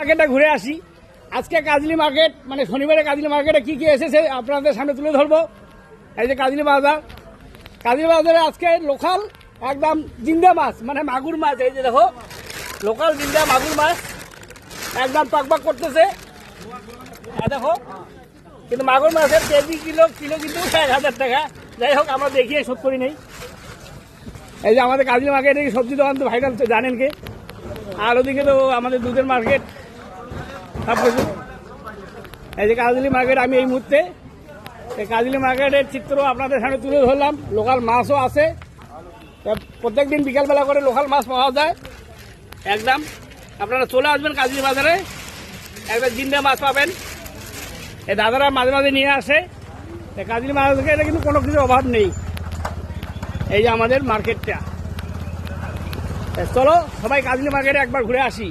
মার্কেটটা ঘুরে আসি। আজকে কাজলি মার্কেট মানে শনিবারে কাজলি মার্কেটে কি কি এসেছে আপনাদের সামনে তুলে ধরবো। এই যে কাজলি বাজার, কাজলি বাজারে আজকে লোকাল একদম জিন্দা মাছ মানে মাগুর মাছ। এই যে দেখো লোকাল জিন্দা মাগুর মাছ একদম পাকপাক করতেছে। দেখো কিন্তু মাগুর মাছের কেজি কিলো কিন্তু 1000 টাকা। যাই হোক আমরা দেখিয়ে শোধ করি নেই। এই যে আমাদের কাজলি মার্কেটে সবজি দোকান তো ভাইরাল তো জানেন কে। আর ওদিকে তো আমাদের দুধের মার্কেট সব কিছু। এই যে কাজলি মার্কেট, আমি এই মুহূর্তে এই কাজলি মার্কেটের চিত্র আপনাদের সামনে তুলে ধরলাম। লোকাল মাছও আছে, প্রত্যেকদিন বিকালবেলা করে লোকাল মাছ পাওয়া যায়। একদম আপনারা চলে আসবেন কাজলি বাজারে, একদম জিন্দা মাছ পাবেন। এই দাদারা মাঝে মাঝে নিয়ে আসে। কাজলি মার্কেটে কিন্তু কোনো কিছুর অভাব নেই। এই যে আমাদের মার্কেটটা, চলো সবাই কাজলি মার্কেটে একবার ঘুরে আসি।